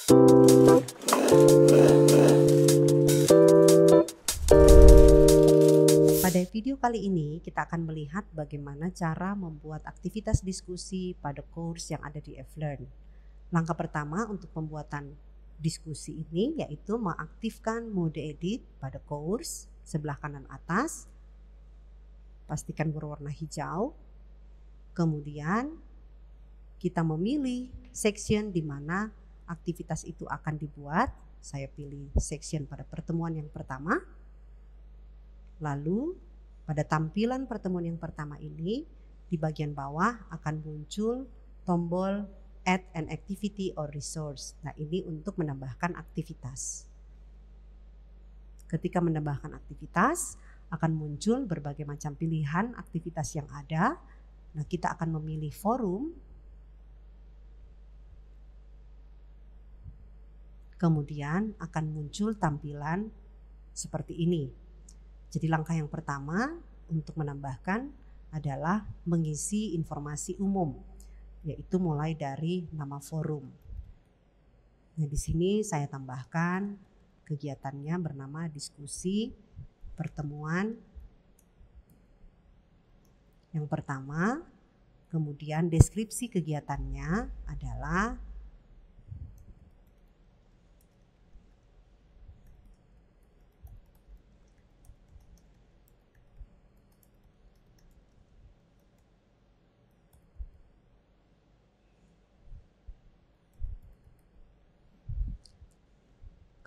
Pada video kali ini kita akan melihat bagaimana cara membuat aktivitas diskusi pada course yang ada di F-Learn. Langkah pertama untuk pembuatan diskusi ini yaitu mengaktifkan mode edit pada course sebelah kanan atas. Pastikan berwarna hijau. Kemudian kita memilih section di mana aktivitas itu akan dibuat. Saya pilih section pada pertemuan yang pertama. Lalu pada tampilan pertemuan yang pertama ini di bagian bawah akan muncul tombol add an activity or resource. Nah, ini untuk menambahkan aktivitas. Ketika menambahkan aktivitas akan muncul berbagai macam pilihan aktivitas yang ada. Nah, kita akan memilih forum. Kemudian akan muncul tampilan seperti ini. Jadi langkah yang pertama untuk menambahkan adalah mengisi informasi umum, yaitu mulai dari nama forum. Nah, di sini saya tambahkan kegiatannya bernama diskusi pertemuan yang pertama. Kemudian deskripsi kegiatannya adalah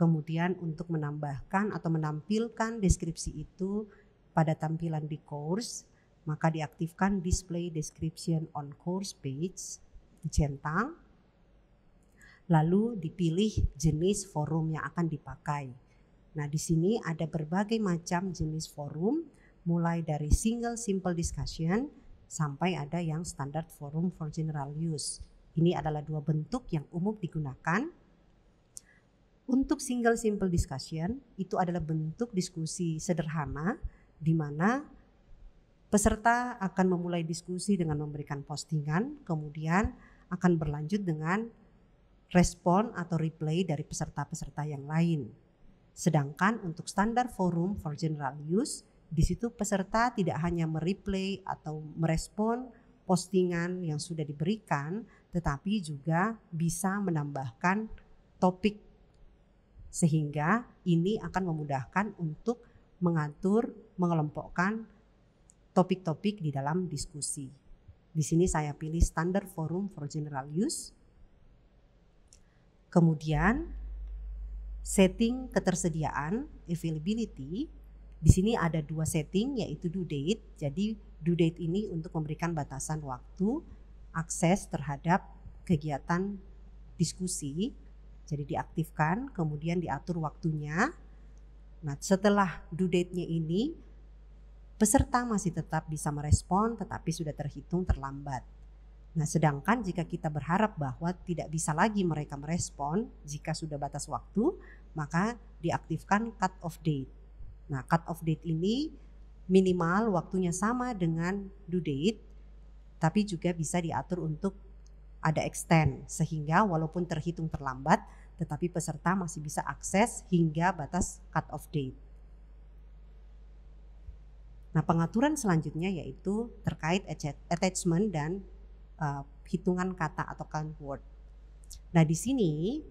kemudian untuk menambahkan atau menampilkan deskripsi itu pada tampilan di course, maka diaktifkan display description on course page, dicentang, lalu dipilih jenis forum yang akan dipakai. Nah, di sini ada berbagai macam jenis forum, mulai dari single simple discussion sampai ada yang standard forum for general use. Ini adalah dua bentuk yang umum digunakan. Untuk single simple discussion itu adalah bentuk diskusi sederhana di mana peserta akan memulai diskusi dengan memberikan postingan, kemudian akan berlanjut dengan respon atau replay dari peserta-peserta yang lain. Sedangkan untuk standar forum for general use, di situ peserta tidak hanya mereplay atau merespon postingan yang sudah diberikan, tetapi juga bisa menambahkan topik, sehingga ini akan memudahkan untuk mengatur, mengelompokkan topik-topik di dalam diskusi. Di sini saya pilih standard forum for general use. Kemudian setting ketersediaan availability. Di sini ada dua setting, yaitu due date. Jadi due date ini untuk memberikan batasan waktu akses terhadap kegiatan diskusi. Jadi diaktifkan, kemudian diatur waktunya. Nah, setelah due date-nya ini, peserta masih tetap bisa merespon tetapi sudah terhitung terlambat. Nah, sedangkan jika kita berharap bahwa tidak bisa lagi mereka merespon jika sudah batas waktu, maka diaktifkan cut off date. Nah, cut off date ini minimal waktunya sama dengan due date, tapi juga bisa diatur untuk ada extend, sehingga walaupun terhitung terlambat, tetapi peserta masih bisa akses hingga batas cut off date. Nah, pengaturan selanjutnya yaitu terkait attachment dan hitungan kata atau count word. Nah, di sini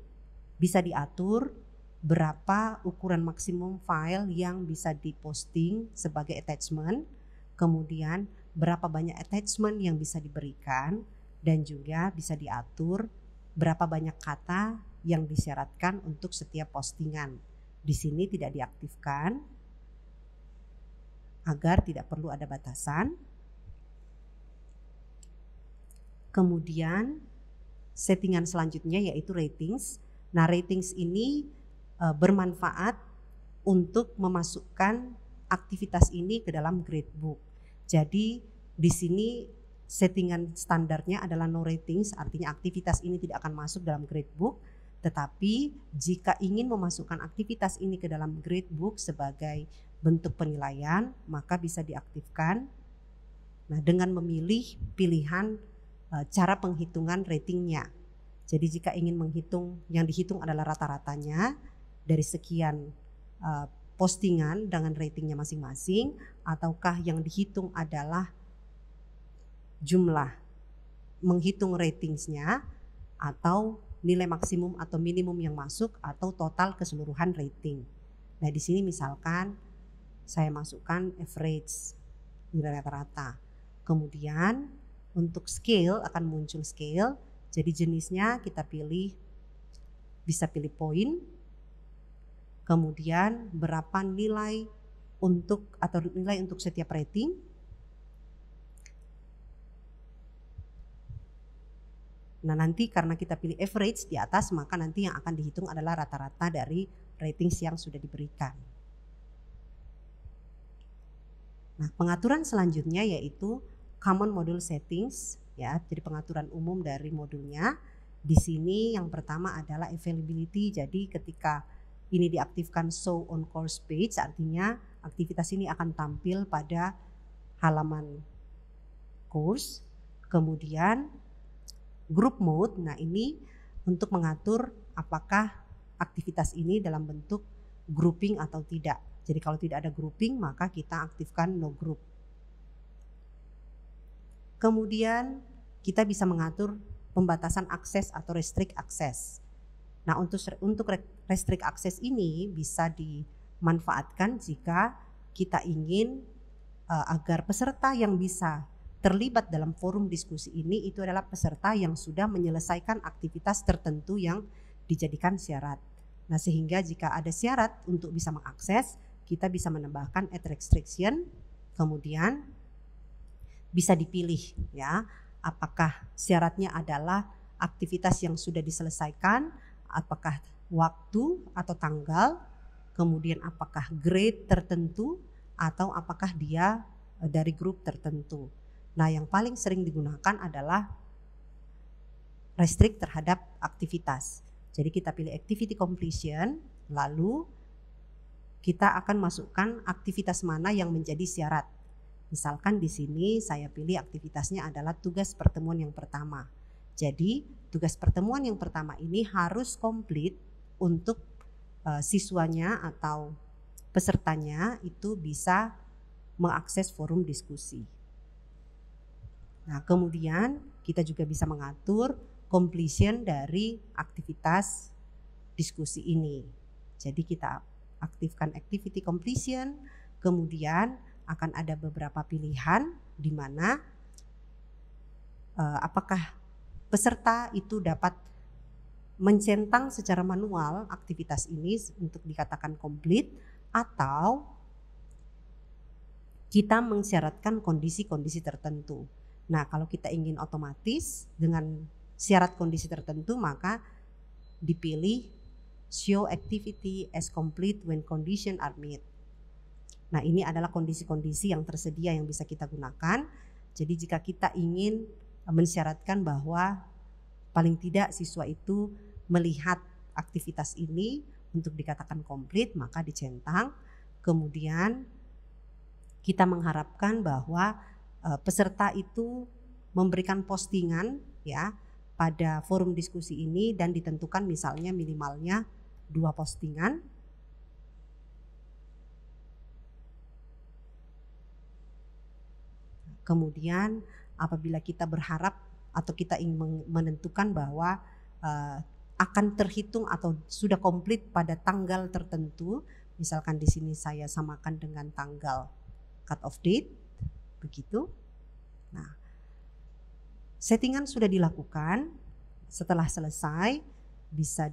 bisa diatur berapa ukuran maksimum file yang bisa diposting sebagai attachment, kemudian berapa banyak attachment yang bisa diberikan, dan juga bisa diatur berapa banyak kata yang disyaratkan untuk setiap postingan. Di sini tidak diaktifkan agar tidak perlu ada batasan. Kemudian settingan selanjutnya yaitu ratings. Nah, ratings ini bermanfaat untuk memasukkan aktivitas ini ke dalam gradebook. Jadi di sini settingan standarnya adalah no ratings, artinya aktivitas ini tidak akan masuk dalam gradebook. Tetapi jika ingin memasukkan aktivitas ini ke dalam gradebook sebagai bentuk penilaian, maka bisa diaktifkan. Nah, dengan memilih pilihan cara penghitungan ratingnya. Jadi jika ingin menghitung, yang dihitung adalah rata-ratanya dari sekian postingan dengan ratingnya masing-masing, ataukah yang dihitung adalah jumlah menghitung ratingsnya, atau nilai maksimum atau minimum yang masuk, atau total keseluruhan rating. Nah di sini misalkan saya masukkan average, nilai rata-rata. Kemudian untuk scale akan muncul scale. Jadi jenisnya kita pilih, bisa pilih poin. Kemudian berapa nilai untuk setiap rating. Nah nanti karena kita pilih average di atas, maka nanti yang akan dihitung adalah rata-rata dari ratings yang sudah diberikan. Nah pengaturan selanjutnya yaitu common module settings, ya, jadi pengaturan umum dari modulnya. Di sini yang pertama adalah availability. Jadi ketika ini diaktifkan show on course page, artinya aktivitas ini akan tampil pada halaman course. Kemudian group mode, nah ini untuk mengatur apakah aktivitas ini dalam bentuk grouping atau tidak. Jadi kalau tidak ada grouping, maka kita aktifkan no group. Kemudian kita bisa mengatur pembatasan akses atau restrict access. Nah untuk restrict access ini bisa dimanfaatkan jika kita ingin agar peserta yang bisa terlibat dalam forum diskusi ini itu adalah peserta yang sudah menyelesaikan aktivitas tertentu yang dijadikan syarat. Nah sehingga jika ada syarat untuk bisa mengakses, kita bisa menambahkan add restriction, kemudian bisa dipilih, ya, apakah syaratnya adalah aktivitas yang sudah diselesaikan, apakah waktu atau tanggal, kemudian apakah grade tertentu, atau apakah dia dari grup tertentu. Nah yang paling sering digunakan adalah restrict terhadap aktivitas. Jadi kita pilih activity completion, lalu kita akan masukkan aktivitas mana yang menjadi syarat. Misalkan di sini saya pilih aktivitasnya adalah tugas pertemuan yang pertama. Jadi tugas pertemuan yang pertama ini harus komplit untuk siswanya atau pesertanya itu bisa mengakses forum diskusi. Nah kemudian kita juga bisa mengatur completion dari aktivitas diskusi ini. Jadi kita aktifkan activity completion, kemudian akan ada beberapa pilihan di mana apakah peserta itu dapat mencentang secara manual aktivitas ini untuk dikatakan komplit, atau kita mensyaratkan kondisi-kondisi tertentu. Nah kalau kita ingin otomatis dengan syarat kondisi tertentu, maka dipilih show activity as complete when condition are met. Nah ini adalah kondisi-kondisi yang tersedia yang bisa kita gunakan. Jadi jika kita ingin mensyaratkan bahwa paling tidak siswa itu melihat aktivitas ini untuk dikatakan komplit, maka dicentang. Kemudian kita mengharapkan bahwa peserta itu memberikan postingan, ya, pada forum diskusi ini dan ditentukan misalnya minimalnya 2 postingan. Kemudian apabila kita berharap atau kita ingin menentukan bahwa akan terhitung atau sudah komplit pada tanggal tertentu, misalkan di sini saya samakan dengan tanggal cut off date, begitu. Nah, settingan sudah dilakukan. Setelah selesai bisa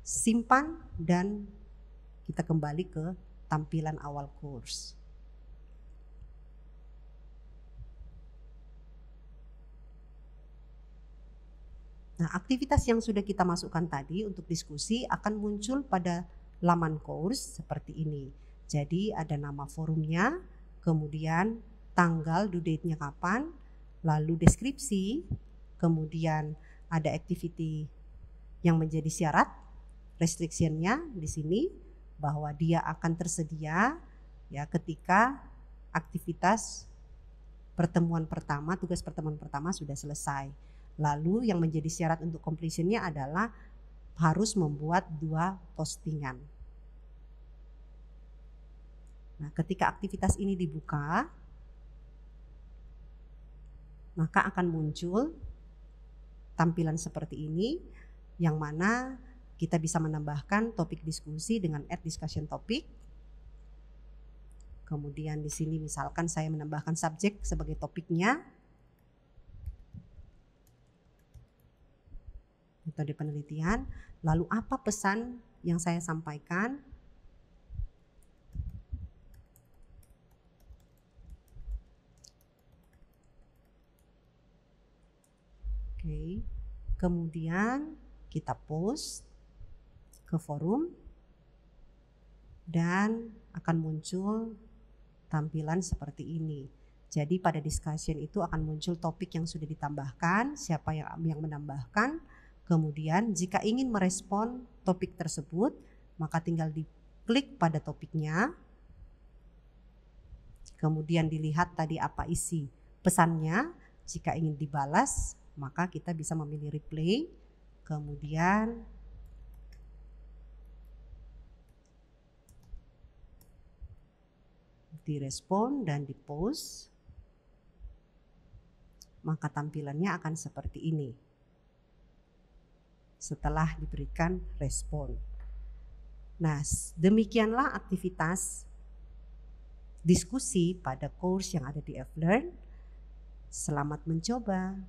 disimpan dan kita kembali ke tampilan awal course. Nah, aktivitas yang sudah kita masukkan tadi untuk diskusi akan muncul pada laman course seperti ini. Jadi ada nama forumnya, kemudian tanggal due date-nya kapan, lalu deskripsi, kemudian ada activity yang menjadi syarat, restriction-nya di sini bahwa dia akan tersedia ya ketika aktivitas pertemuan pertama, tugas pertemuan pertama sudah selesai. Lalu yang menjadi syarat untuk completionnya adalah harus membuat 2 postingan. Nah, ketika aktivitas ini dibuka, maka akan muncul tampilan seperti ini, yang mana kita bisa menambahkan topik diskusi dengan add discussion topic. Kemudian di sini misalkan saya menambahkan subjek sebagai topiknya. Metode penelitian. Lalu apa pesan yang saya sampaikan? Oke. Kemudian kita post ke forum dan akan muncul tampilan seperti ini. Jadi pada discussion itu akan muncul topik yang sudah ditambahkan, siapa yang menambahkan. Kemudian jika ingin merespon topik tersebut, maka tinggal diklik pada topiknya. Kemudian dilihat tadi apa isi pesannya. Jika ingin dibalas, maka kita bisa memilih replay. Kemudian direspon dan dipost. Maka tampilannya akan seperti ini setelah diberikan respon. Nah, demikianlah aktivitas diskusi pada course yang ada di Flearn. Selamat mencoba.